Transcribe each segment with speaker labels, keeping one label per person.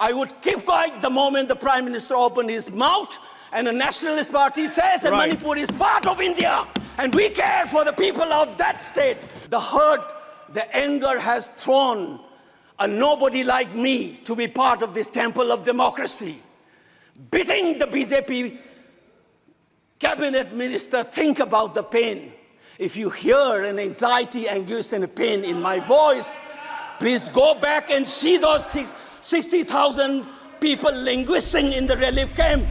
Speaker 1: I would keep quiet the moment the Prime Minister opened his mouth and the Nationalist Party says that Manipur is part of India and we care for the people of that state. The hurt, the anger has thrown a nobody like me to be part of this temple of democracy. Beating the BJP cabinet minister, think about the pain. If you hear an anxiety, anguish, and a pain in my voice, please go back and see those 60,000 people languishing in the relief camp.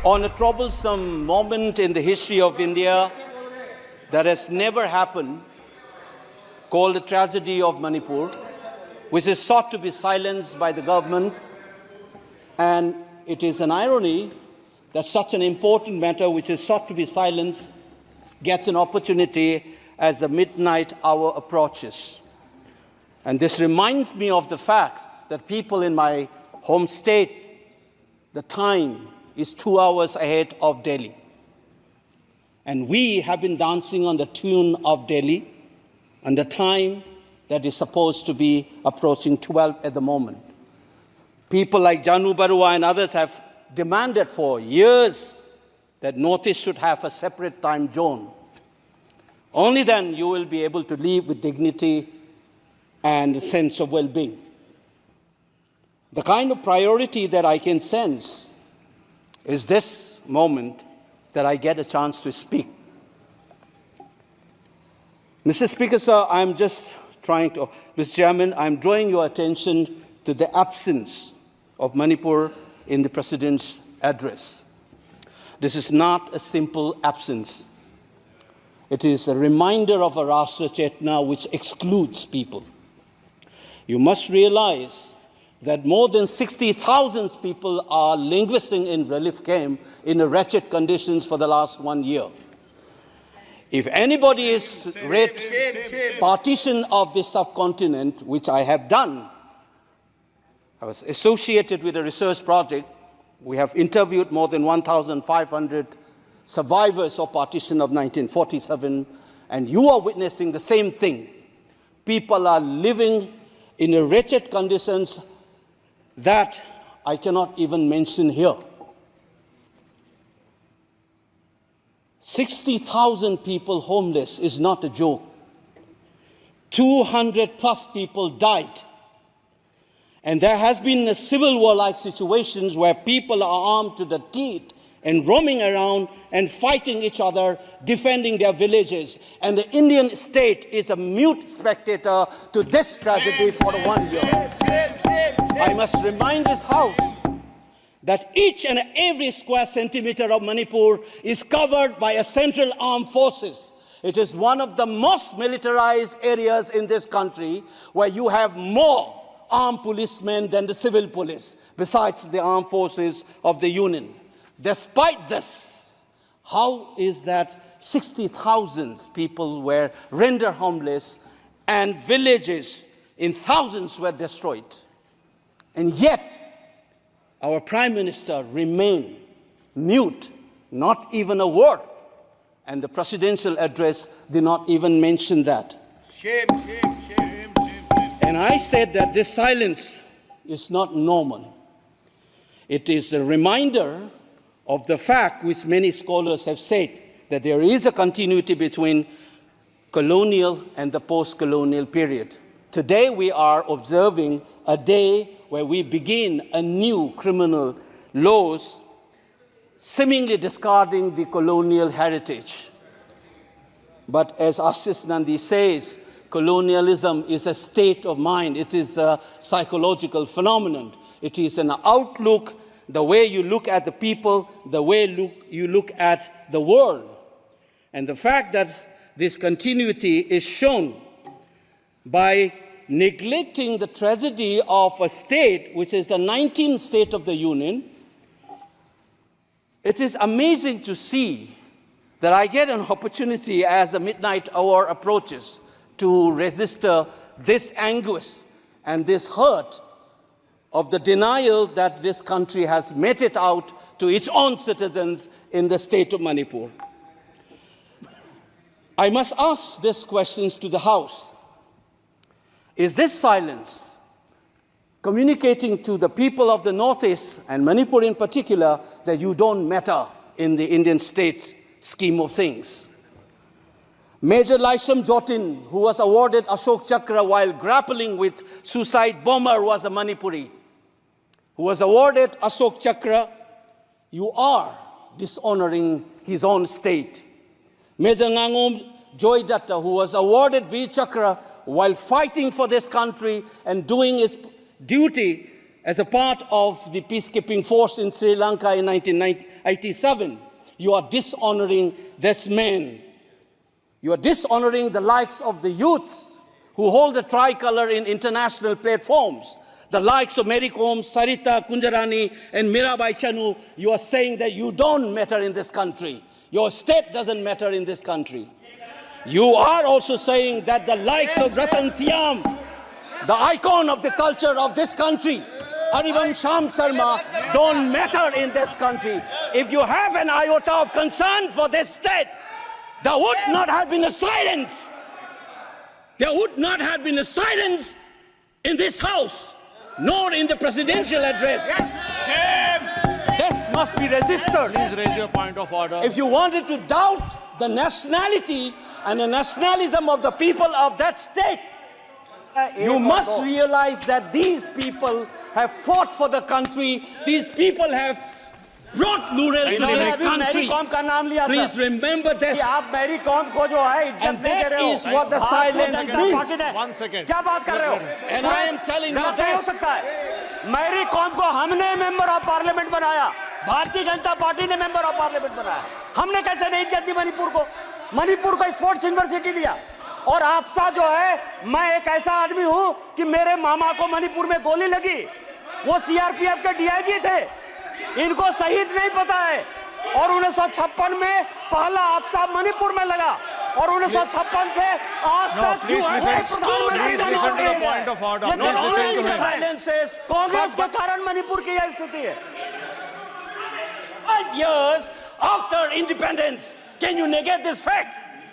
Speaker 1: On a troublesome moment in the history of India that has never happened, called the tragedy of Manipur, which is sought to be silenced by the government. And it is an irony that such an important matter which is sought to be silenced gets an opportunity as the midnight hour approaches. And this reminds me of the fact that people in my home state, the time is 2 hours ahead of Delhi. And we have been dancing on the tune of Delhi and the time that is supposed to be approaching 12 at the moment. People like Janu Barua and others have demanded for years that Northeast should have a separate time zone. Only then you will be able to live with dignity and a sense of well-being. The kind of priority that I can sense is this moment that I get a chance to speak. Mr. Speaker, sir, Mr. Chairman, I'm drawing your attention to the absence of Manipur in the President's address. This is not a simple absence. It is a reminder of a Rashtra Chetna which excludes people. You must realize that more than 60,000 people are languishing in relief camp in wretched conditions for the last 1 year. If anybody is read partition of this subcontinent, which I have done, I was associated with a research project. We have interviewed more than 1,500 survivors of partition of 1947, and you are witnessing the same thing. People are living in wretched conditions that I cannot even mention here. 60,000 people homeless is not a joke. 200 plus people died. And there has been a civil war-like situations where people are armed to the teeth and roaming around and fighting each other, defending their villages. And the Indian state is a mute spectator to this tragedy for 1 year. I must remind this House that each and every square centimeter of Manipur is covered by a central armed forces. It is one of the most militarized areas in this country where you have more armed policemen than the civil police, besides the armed forces of the Union. Despite this, how is that 60,000 people were rendered homeless and villages in thousands were destroyed? And yet, our Prime Minister remained mute, not even a word. And the presidential address did not even mention that. Shame, shame, shame, shame, shame. And I said that this silence is not normal. It is a reminder of the fact which many scholars have said, that there is a continuity between colonial and the post-colonial period. Today we are observing a day where we begin a new criminal laws, seemingly discarding the colonial heritage. But as Ashish Nandi says, colonialism is a state of mind. It is a psychological phenomenon. It is an outlook, the way you look at the people, the way you look at the world. And the fact that this continuity is shown by neglecting the tragedy of a state, which is the 19th state of the Union. It is amazing to see that I get an opportunity as the midnight hour approaches to register this anguish and this hurt of the denial that this country has meted out to its own citizens in the state of Manipur. I must ask these questions to the House. Is this silence communicating to the people of the Northeast, and Manipur in particular, that you don't matter in the Indian state scheme of things? Major Laisam Jotin, who was awarded Ashok Chakra while grappling with suicide bomber, was a Manipuri, who was awarded Ashok Chakra. You are dishonoring his own state. Major Ngangom Joy Datta, who was awarded Veer Chakra while fighting for this country and doing his duty as a part of the peacekeeping force in Sri Lanka in 1987. You are dishonoring this man. You are dishonoring the likes of the youths who hold the tricolor in international platforms. The likes of Mary Kom, Sarita Kunjarani, and Mirabai Chanu. You are saying that you don't matter in this country. Your state doesn't matter in this country. You are also saying that the likes of Ratan Tiam, the icon of the culture of this country, Harivam Sham Sharma, don't matter in this country. If you have an iota of concern for this state, there would not have been a silence. There would not have been a silence in this House, nor in the presidential address. This must be registered.
Speaker 2: Please raise your point of order.
Speaker 1: If you wanted to doubt the nationality and the nationalism of the people of that state, you must realize that these people have fought for the country. These people have brought laurel to this country. Please remember this. And that is what the silence means.
Speaker 2: 1 second.
Speaker 1: And I am telling you this.
Speaker 3: Mary Kom को हमने member of parliament बनाया, Bharatiya Janata party ने member of parliament बनाया। हमने कैसे नहीं इज्जत दी मणिपुर को? मणिपुर को स्पोर्ट्स यूनिवर्सिटी दिया। और आपसा जो है, मैं एक ऐसा आदमी हूं कि मेरे मामा को मणिपुर में गोली लगी, वो सीआरपीएफ के डीआईजी थे, इनको शहीद नहीं पता है। और 1956 में पहला आपसा मणिपुर में लगा, और 1956 से आज तक कांग्रेस के कारण मणिपुर की यह स्थिति है।
Speaker 1: 5 years after independence, can you negate this fact?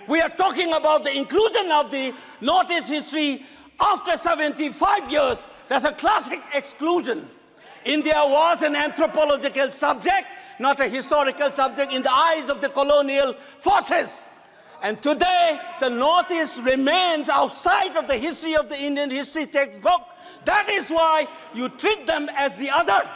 Speaker 1: We are talking about the inclusion of the Northeast history after 75 years. That's a classic exclusion. India was an anthropological subject, not a historical subject in the eyes of the colonial forces. And today, the Northeast remains outside of the history of the Indian history textbook. That is why you treat them as the other.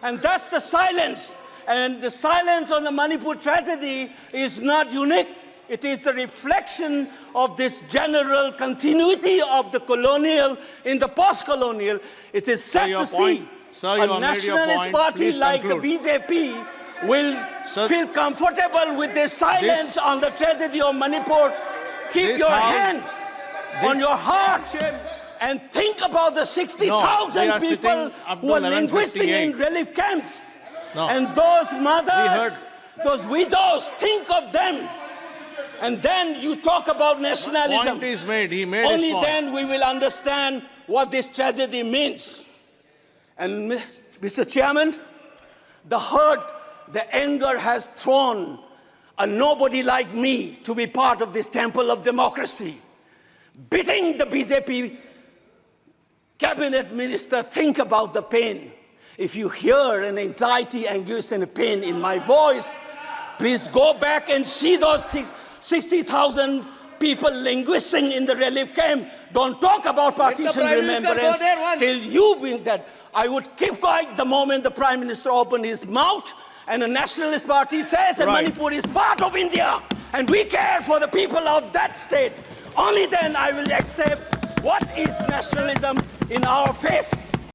Speaker 1: And that's the silence. And the silence on the Manipur tragedy is not unique. It is a reflection of this general continuity of the colonial in the post-colonial. It is sad to see a nationalist party like the BJP will feel comfortable with this silence on the tragedy of Manipur. Keep your hands on your heart and think about the 60,000 people who are linguistic in relief camps. And those mothers, those widows, think of them. And then you talk about nationalism.
Speaker 2: Point is made. He made
Speaker 1: Only
Speaker 2: his point.
Speaker 1: then we will understand what this tragedy means. And Mr. Chairman, the hurt, the anger has thrown a nobody like me to be part of this temple of democracy. Beating the BJP cabinet minister, think about the pain. If you hear an anxiety, anguish, and a pain in my voice, please go back and see those things. 60,000 people linguisting in the relief camp. Don't talk about partition remembrance till you bring that. I would keep quiet the moment the Prime Minister opened his mouth and a nationalist party says that Manipur is part of India and we care for the people of that state. Only then I will accept what is nationalism in our face.